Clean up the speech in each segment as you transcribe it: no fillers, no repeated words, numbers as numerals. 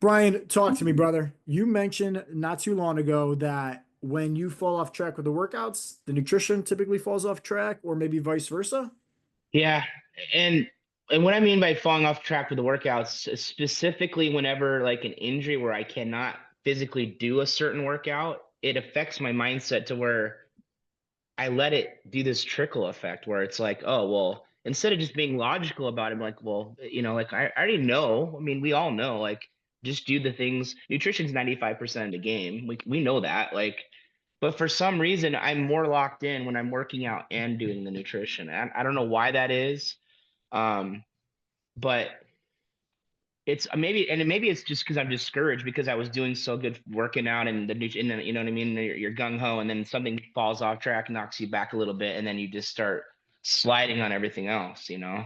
Brian, talk to me, brother. You mentioned not too long ago that when you fall off track with the workouts, the nutrition typically falls off track, or maybe vice versa. Yeah, and and what I mean by falling off track with the workouts, specifically whenever like an injury where I cannot physically do a certain workout, it affects my mindset to where I let it do this trickle effect where it's like, oh, well, instead of just being logical about it, I'm like, well, like I already know. I mean, we all know, like, just do the things. Nutrition's 95% of the game. We know that. Like, but for some reason, I'm more locked in when I'm working out and doing the nutrition. I don't know why that is. Um, but maybe it's just because I'm discouraged because I was doing so good working out and you know what I mean? You're gung ho, and then something falls off track, knocks you back a little bit, and then you just start sliding on everything else, you know?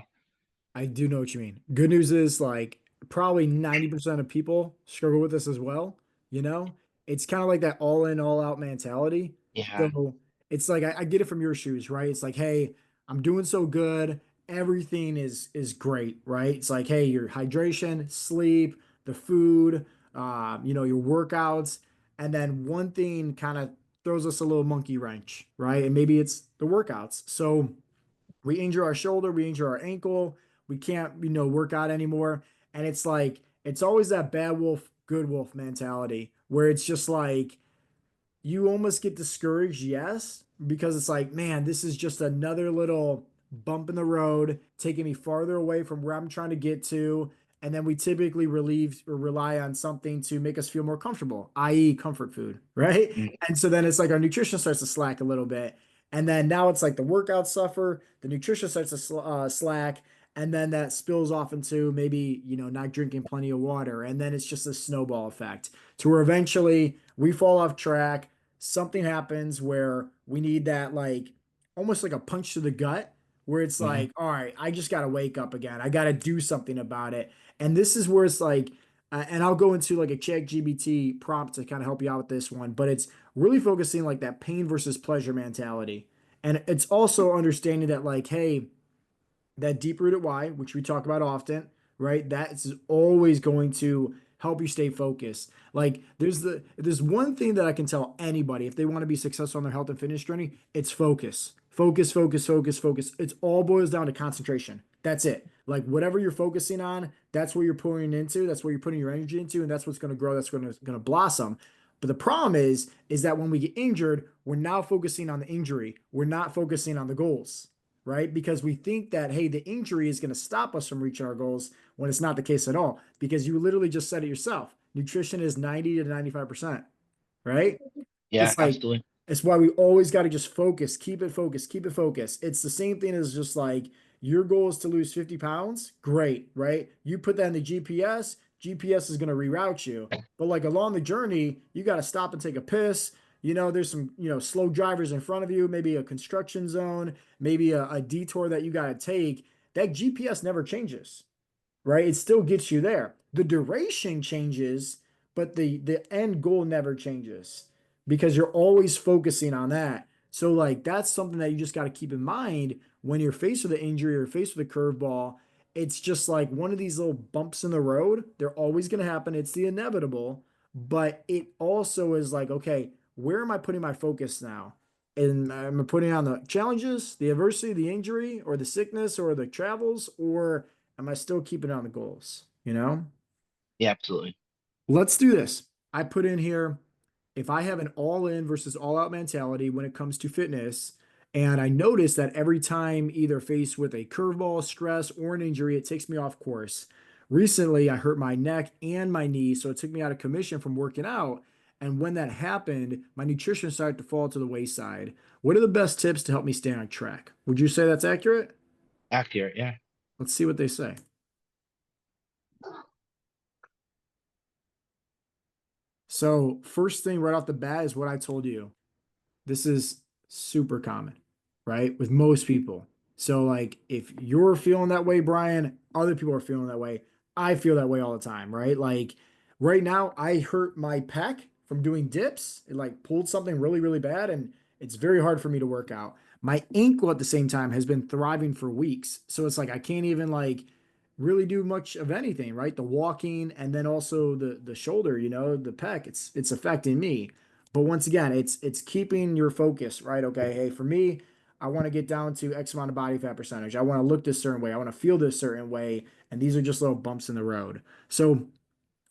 I do know what you mean. Good news is like probably 90% of people struggle with this as well. You know, it's kind of like that all in, all out mentality. Yeah. So it's like I get it from your shoes, right? It's like, hey, I'm doing so good. Everything is great, right? It's like, hey, your hydration, sleep, the food, your workouts, and then one thing kind of throws us a little monkey wrench, right? And maybe it's the workouts. So we injure our shoulder, we injure our ankle, we can't, work out anymore. And it's like, it's always that bad wolf, good wolf mentality where it's just like, you almost get discouraged, yes, because it's like, man, this is just another little bump in the road, taking me farther away from where I'm trying to get to. And then we typically relieve or rely on something to make us feel more comfortable, i.e., comfort food, right? Mm. And so then it's like our nutrition starts to slack a little bit. And then now it's like the workouts suffer, the nutrition starts to slack, and then that spills off into maybe, not drinking plenty of water. And then it's just a snowball effect to where eventually we fall off track. Something happens where we need that, like, almost like a punch to the gut, where it's Mhm. like, all right, I just got to wake up again. I got to do something about it. And this is where it's like, and I'll go into like a chat GBT prompt to kind of help you out with this one, but it's really focusing like that pain versus pleasure mentality. And it's also understanding that, like, hey, that deep rooted why, which we talk about often, right? That is always going to help you stay focused. Like there's one thing that I can tell anybody if they want to be successful on their health and fitness journey, it's focus. Focus, focus, focus, focus. It's all boils down to concentration. That's it. Like whatever you're focusing on, that's what you're pouring into, that's what you're putting your energy into, and that's what's going to grow, that's going to blossom. But the problem is that when we get injured, we're now focusing on the injury. We're not focusing on the goals, right? Because we think that, hey, the injury is going to stop us from reaching our goals when it's not the case at all. Because you literally just said it yourself. Nutrition is 90 to 95%, right? Yeah, It's like, absolutely. it's why we always got to just focus, keep it focused, keep it focused. It's the same thing as just like your goal is to lose 50 pounds. Great, right? You put that in the GPS, GPS is going to reroute you. But like along the journey, you got to stop and take a piss. There's some, slow drivers in front of you, maybe a construction zone, maybe a detour that you got to take. That GPS never changes, right? It still gets you there. The duration changes, but the end goal never changes because you're always focusing on that. So like that's something that you just got to keep in mind when you're faced with an injury or faced with a curveball. It's just like one of these little bumps in the road. They're always going to happen. It's the inevitable, but it also is like, okay, where am I putting my focus now? And am I putting on the challenges, the adversity, the injury, or the sickness, or the travels, or am I still keeping on the goals? Yeah, absolutely. Let's do this. I put in here if I have an all in versus all out mentality when it comes to fitness, and I notice that every time either faced with a curveball, stress, or an injury, it takes me off course. Recently, I hurt my neck and my knee, so it took me out of commission from working out. And when that happened, my nutrition started to fall to the wayside. What are the best tips to help me stay on track? Would you say that's accurate? Accurate. Yeah. Let's see what they say. So, first thing right off the bat is what I told you. This is super common, right? With most people. So, like, if you're feeling that way, Brian, other people are feeling that way. I feel that way all the time, right? Like, right now, I hurt my pec from doing dips. It like pulled something really, really bad, and it's very hard for me to work out. My ankle at the same time has been thriving for weeks. So, it's like I can't even like really do much of anything, right? The walking and then also the shoulder, the pec, it's affecting me. But once again, it's keeping your focus, right? Okay, hey, for me, I want to get down to X amount of body fat percentage. I want to look this certain way. I want to feel this certain way. And these are just little bumps in the road. So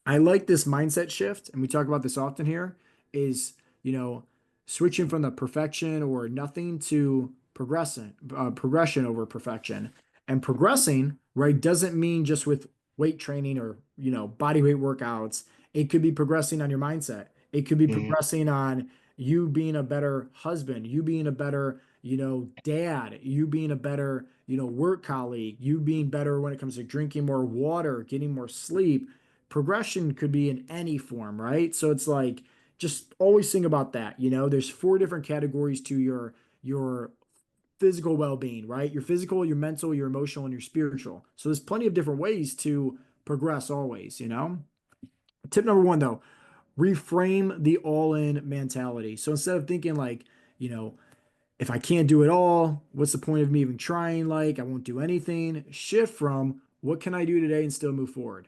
I like this mindset shift, and we talk about this often here, is, you know, switching from the perfection or nothing to progression over perfection. And progressing, right, doesn't mean just with weight training or, body weight workouts. It could be progressing on your mindset. It could be Hmm. progressing on you being a better husband, you being a better, dad, you being a better, work colleague, you being better when it comes to drinking more water, getting more sleep. Progression could be in any form, right? So it's like just always think about that. There's four different categories to your physical well-being, right? Your physical, your mental, your emotional, and your spiritual. So there's plenty of different ways to progress always. Tip number one though, reframe the all-in mentality. So instead of thinking like, you know, if I can't do it all, what's the point of me even trying? Like, I won't do anything. Shift from what can I do today and still move forward.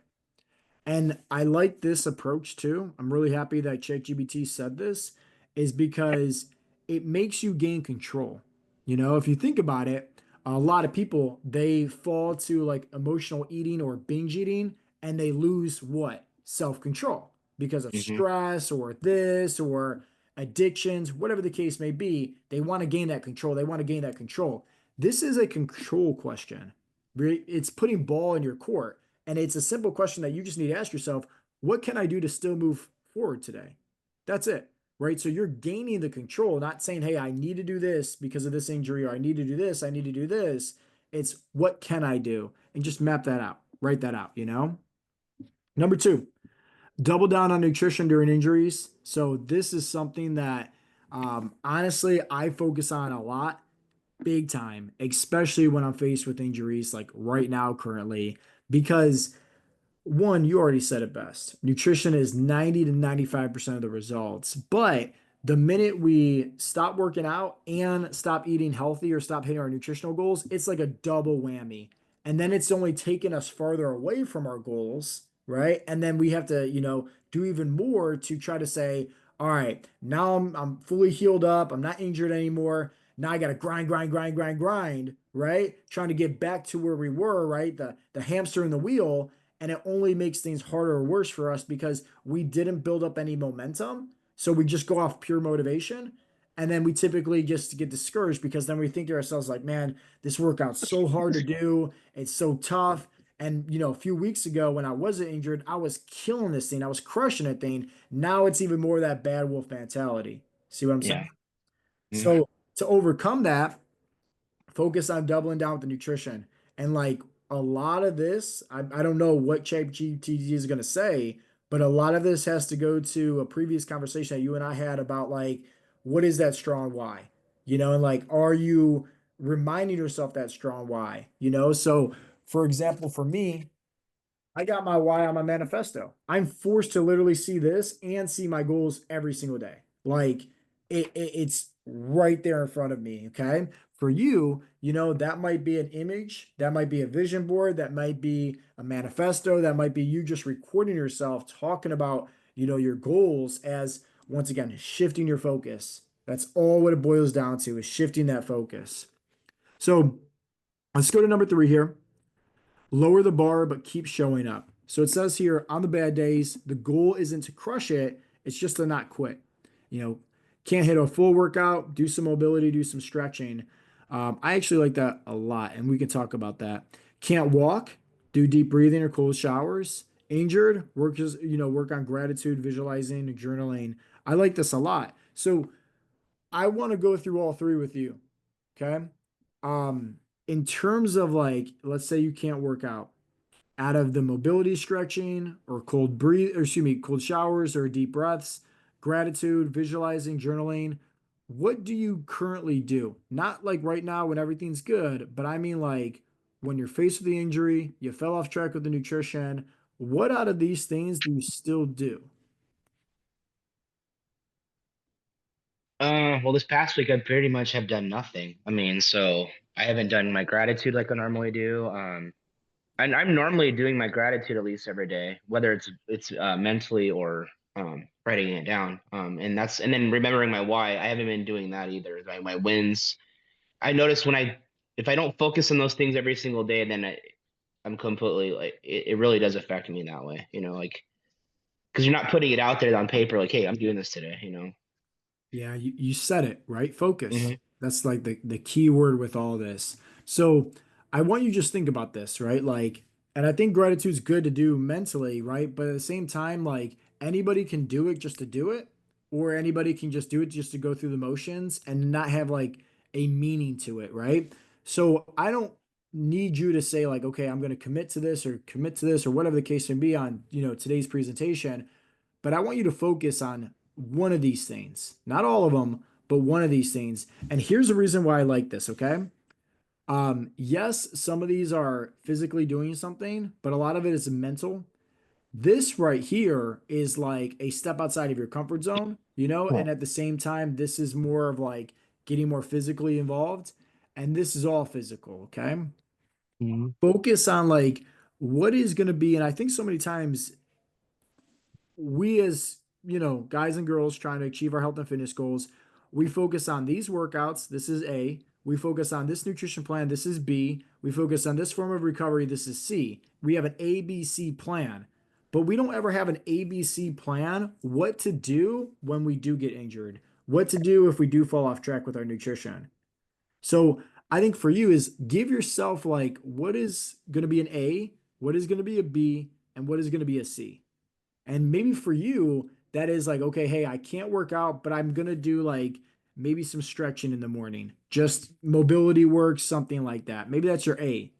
And I like this approach too. I'm really happy that ChatGPT said this, is because it makes you gain control. If you think about it, a lot of people they fall to like emotional eating or binge eating and they lose what? Self-control because of Hmm. stress or this or addictions, whatever the case may be. They want to gain that control. They want to gain that control. This is a control question. It's putting ball in your court. And it's a simple question that you just need to ask yourself, what can I do to still move forward today? That's it, right? So you're gaining the control, not saying, hey, I need to do this because of this injury, or I need to do this, I need to do this. It's what can I do? And just map that out, write that out. Number two, double down on nutrition during injuries. So this is something that honestly I focus on a lot, big time, especially when I'm faced with injuries like right now, currently, because one, you already said it best. Nutrition is 90 to 95% of the results. But the minute we stop working out and stop eating healthy or stop hitting our nutritional goals, it's like a double whammy. And then it's only taking us farther away from our goals, right? And then we have to, do even more to try to say, all right, now I'm fully healed up. I'm not injured anymore. Now I got to grind, grind, grind, grind, grind, right? Trying to get back to where we were, right? The hamster in the wheel, and it only makes things harder or worse for us because we didn't build up any momentum. So we just go off pure motivation. And then we typically just get discouraged because then we think to ourselves, like, man, this workout's so hard to do. It's so tough. And, a few weeks ago when I wasn't injured, I was killing this thing. I was crushing that thing. Now it's even more of that bad wolf mentality. See what I'm saying? Yeah. Mhm. So to overcome that, focus on doubling down with the nutrition. And like a lot of this, I don't know what ChatGPT is going to say, but a lot of this has to go to a previous conversation that you and I had about like, what is that strong why? And like, are you reminding yourself that strong why? So for example, for me, I got my why on my manifesto. I'm forced to literally see this and see my goals every single day. Like it's right there in front of me. Okay. For you, that might be an image, that might be a vision board, that might be a manifesto, that might be you just recording yourself talking about, your goals as once again shifting your focus. That's all what it boils down to is shifting that focus. So let's go to number three here. Lower the bar, but keep showing up. So it says here on the bad days, the goal isn't to crush it, it's just to not quit. You know, can't hit a full workout, do some mobility, do some stretching. I actually like that a lot, and we can talk about that. Can't walk, do deep breathing or cold showers. Injured, work on gratitude, visualizing, and journaling. I like this a lot. So I want to go through all three with you. Okay. In terms of like, let's say you can't work out of the mobility stretching or cold showers or deep breaths, gratitude, visualizing, journaling. What do you currently do? Not like right now when everything's good, but I mean like when you're faced with the injury, you fell off track with the nutrition. What out of these things do you still do? Well, this past week I pretty much have done nothing. I mean, so I haven't done my gratitude like I normally do. And I'm normally doing my gratitude at least every day, whether it's mentally or writing it down. And then remembering my why. I haven't been doing that either. My wins. I notice when I if I don't focus on those things every single day, then I'm completely like it really does affect me that way. Like because you're not putting it out there on paper, like, hey, I'm doing this today. Yeah, you said it, right? Focus. Hmm. That's like the key word with all this. So I want you to just think about this, right? Like, and I think gratitude's good to do mentally, right? But at the same time, like anybody can do it just to do it, or anybody can just do it just to go through the motions and not have like a meaning to it, right? So I don't need you to say like, okay, I'm going to commit to this or commit to this or whatever the case may be on, today's presentation. But I want you to focus on one of these things, not all of them, but one of these things. And here's the reason why I like this, okay? Yes, some of these are physically doing something, but a lot of it is mental. This right here is like a step outside of your comfort zone, and at the same time, this is more of like getting more physically involved. And this is all physical, okay? Hmm. Focus on like what is going to be, and I think so many times we as guys and girls trying to achieve our health and fitness goals, we focus on these workouts, this is A. We focus on this nutrition plan, this is B. We focus on this form of recovery, this is C. We have an ABC plan, but we don't ever have an ABC plan what to do when we do get injured, what to do if we do fall off track with our nutrition. So I think for you is give yourself like what is going to be an A, what is going to be a B, and what is going to be a C. And maybe for you, that is like, okay, hey, I can't work out, but I'm gonna do like maybe some stretching in the morning, just mobility work, something like that. Maybe that's your A.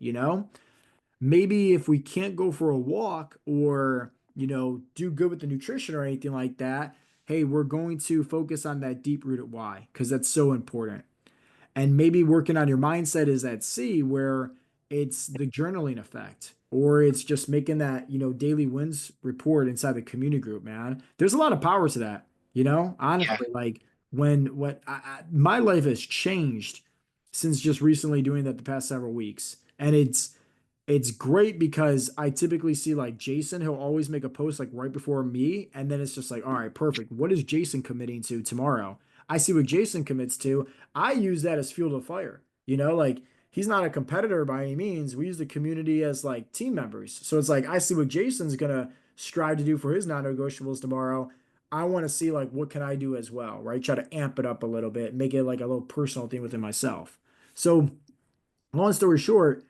Maybe if we can't go for a walk or, do good with the nutrition or anything like that, hey, we're going to focus on that deep rooted why, because that's so important. And maybe working on your mindset is at C, where it's the journaling effect, or it's just making that, daily wins report inside the community group, man. There's a lot of power to that, Yeah. honestly. Like when my life has changed since just recently doing that the past several weeks. And it's great because I typically see like Jason, he'll always make a post like right before me. And then it's just like, all right, perfect. What is Jason committing to tomorrow? I see what Jason commits to. I use that as fuel to fire. Like he's not a competitor by any means. We use the community as like team members. So it's like I see what Jason's gonna strive to do for his non-negotiables tomorrow. I want to see like what can I do as well, right? Try to amp it up a little bit, make it like a little personal thing within myself. So long story short,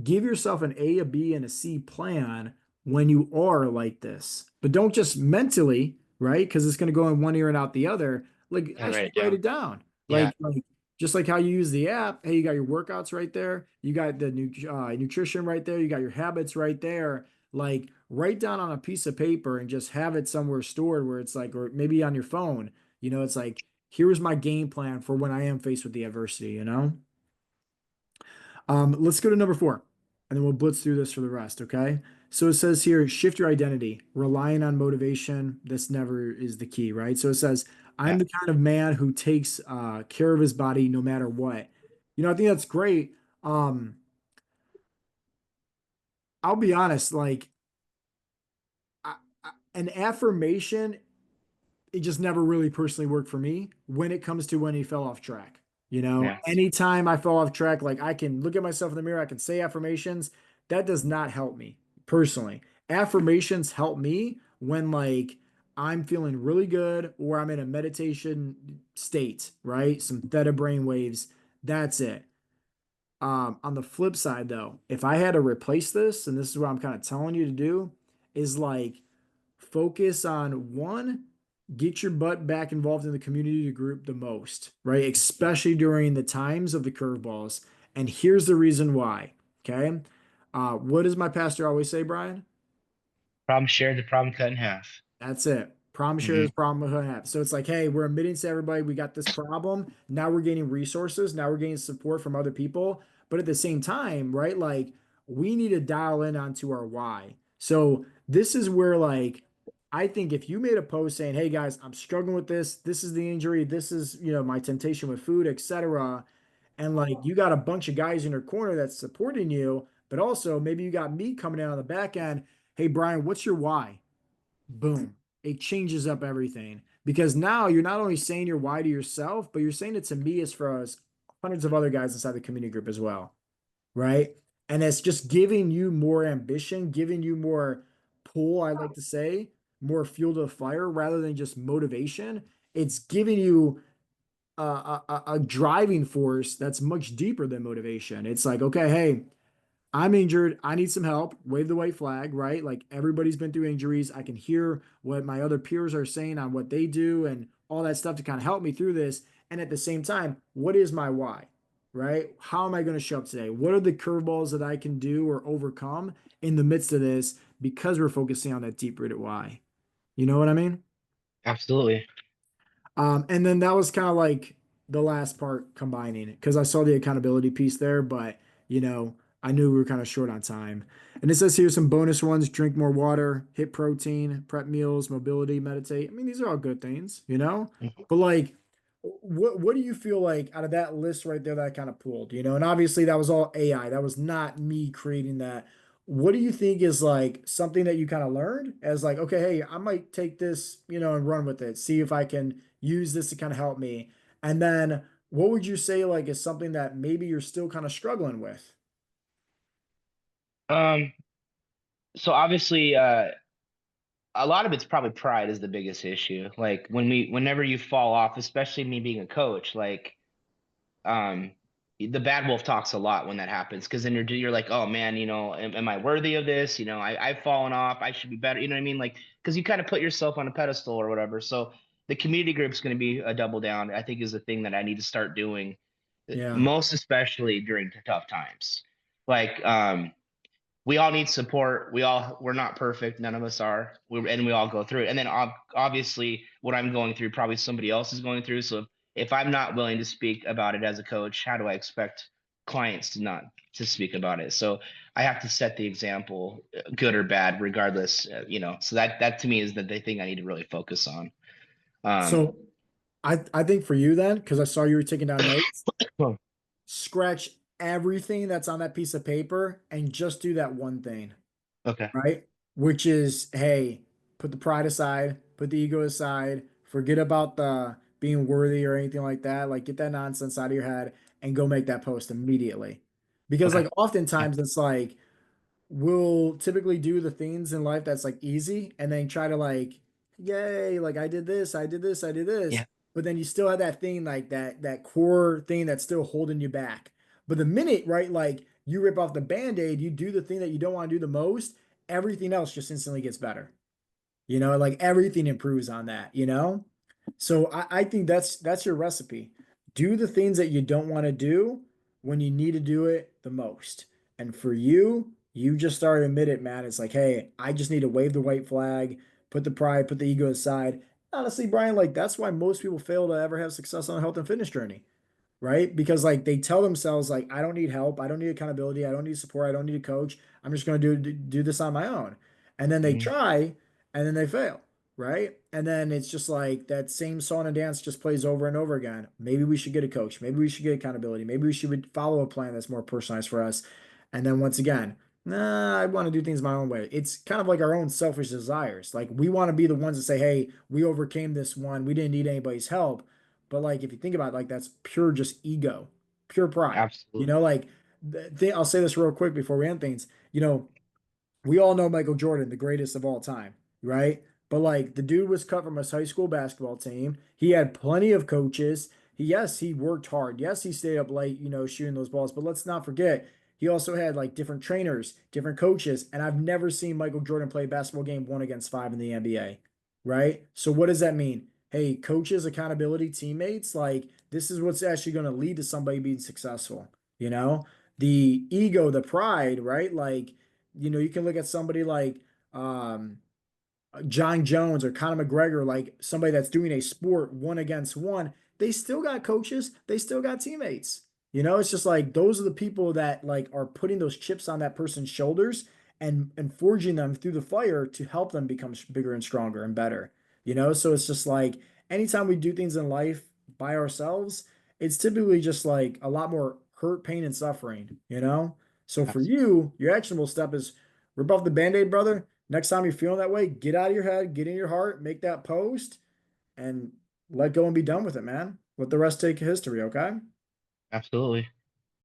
give yourself an A, a B, and a C plan when you are like this. But don't just mentally, right? Because it's going to go in one ear and out the other. Like And write actually it write down. it down. Yeah. Like just like how you use the app. Hey, you got your workouts right there. You got the nutrition right there. You got your habits right there. Like write down on a piece of paper and just have it somewhere stored where it's like, or maybe on your phone. It's like here's my game plan for when I am faced with the adversity. Let's go to number four, and then we'll blitz through this for the rest, okay? So it says here, shift your identity, relying on motivation. This never is the key, right? So it says, I'm Yeah. the kind of man who takes care of his body no matter what. I think that's great. Um, I'll be honest, like an affirmation it just never really personally worked for me when it comes to when he fell off track. Yeah. Anytime I fell off track, like I can look at myself in the mirror, I can say affirmations. That does not help me personally. Affirmations help me when like I'm feeling really good or I'm in a meditation state, right? Some theta brain waves. That's it. On the flip side, though, if I had to replace this, and this is what I'm kind of telling you to do, is like focus on one, get your butt back involved in the community group the most, right? Especially during the times of the curveballs. And here's the reason why. Okay. What does my pastor always say, Brian? Problem shared, the problem cut in half. That's it. Problem share Hmm. is problem we have. So it's like, hey, we're admitting to everybody we got this problem. Now we're gaining resources. Now we're getting support from other people. But at the same time, right? Like we need to dial in onto our why. So this is where like I think if you made a post saying, hey guys, I'm struggling with this, this is the injury, this is, my temptation with food, etc. And like you got a bunch of guys in your corner that's supporting you, But also maybe you got me coming in on the back end. Hey, Brian, what's your why? Boom. It changes up everything because now you're not only saying your why to yourself, but you're saying it to me as far as hundreds of other guys inside the community group as well. Right. And it's just giving you more ambition, giving you more pull, I like to say, more fuel to the fire rather than just motivation. It's giving you a driving force that's much deeper than motivation. It's like, okay, hey, I'm injured. I need some help. Wave the white flag, right? Like everybody's been through injuries. I can hear what my other peers are saying on what they do and all that stuff to kind of help me through this. And at the same time, what is my why, right? How am I going to show up today? What are the curveballs that I can do or overcome in the midst of this because we're focusing on that deep rooted why? You know what I mean? Absolutely. And then that was kind of like the last part combining it because I saw the accountability piece there, but I knew we were kind of short on time. And it says here some bonus ones: drink more water, hit protein, prep meals, mobility, meditate. I mean, these are all good things. Mhm. But like, what do you feel like out of that list right there that I kind of pulled? And obviously that was all AI. That was not me creating that. What do you think is like something that you kind of learned as like, okay, hey, I might take this, and run with it, see if I can use this to kind of help me. And then what would you say like is something that maybe you're still kind of struggling with? Um, so obviously, a lot of it's probably pride is the biggest issue. Like whenever you fall off, especially me being a coach, like um the bad wolf talks a lot when that happens because then you're like, oh man, am I worthy of this? I've fallen off. I should be better. You know what I mean? Like because you kind of put yourself on a pedestal or whatever. So the community group's going to be a double down. I think is the thing that I need to start doing, Yeah. most especially during tough times. Like we all need support. We're not perfect. None of us are. And we all go through it. And then obviously what I'm going through, probably somebody else is going through. So if I'm not willing to speak about it as a coach, how do I expect clients to not to speak about it? So I have to set the example, good or bad, regardless. So that to me is the thing I need to really focus on. Um, So I think for you then, because I saw you were taking down notes, Well, scratch everything that's on that piece of paper and just do that one thing. okay, Right? Which is, hey, put the pride aside, put the ego aside, forget about the being worthy or anything like that. Like, get that nonsense out of your head and go make that post immediately. Because, okay, like, yeah, oftentimes it's like, we'll typically do the things in life that's like easy and then try to, like, yay, like, I did this, I did this, I did this. yeah, But then you still have that thing, like, that core thing that's still holding you back. But the minute, right, like, you rip off the band-aid, you do the thing that you don't want to do the most, everything else just instantly gets better. Like everything improves on that. So I think that's your recipe. Do the things that you don't want to do when you need to do it the most. And for you, you just started to admit it, man. It's like, hey, I just need to wave the white flag, put the pride, put the ego aside. Honestly, Brian, like that's why most people fail to ever have success on a health and fitness journey, right? Because like they tell themselves like I don't need help, I don't need accountability, I don't need support, I don't need a coach. I'm just going to do this on my own. And then they mhm, try and then they fail, right? And then it's just like that same song and dance just plays over and over again. Maybe we should get a coach, maybe we should get accountability, maybe we should follow a plan that's more personalized for us. And then once again, nah, I want to do things my own way. It's kind of like our own selfish desires. Like we want to be the ones that say, hey, we overcame this one. We didn't need anybody's help. But like if you think about it, like that's pure just ego, pure pride. absolutely. Like I'll say this real quick before we end things. We all know Michael Jordan, the greatest of all time, right? But like the dude was cut from his high school basketball team. He had plenty of coaches. Yes, he worked hard. Yes, he stayed up late, shooting those balls. But let's not forget, he also had like different trainers, different coaches. And I've never seen Michael Jordan play a basketball game 1 against 5 in the NBA, right? So what does that mean? Hey, coaches, accountability, teammates, like this is what's actually going to lead to somebody being successful, you know? The ego, the pride, right? Like, you can look at somebody like John Jones or Conor McGregor, like somebody that's doing a sport 1 against 1. They still got coaches, they still got teammates. It's just like those are the people that like are putting those chips on that person's shoulders and forging them through the fire to help them become bigger and stronger and better. So it's just like anytime we do things in life by ourselves, it's typically just like a lot more hurt, pain, and suffering. So for Abs- you, your actionable step is rip off the band-aid, brother. Next time you're feeling that way, get out of your head, get in your heart, make that post, and let go and be done with it, man. Let the rest take history, okay? Absolutely.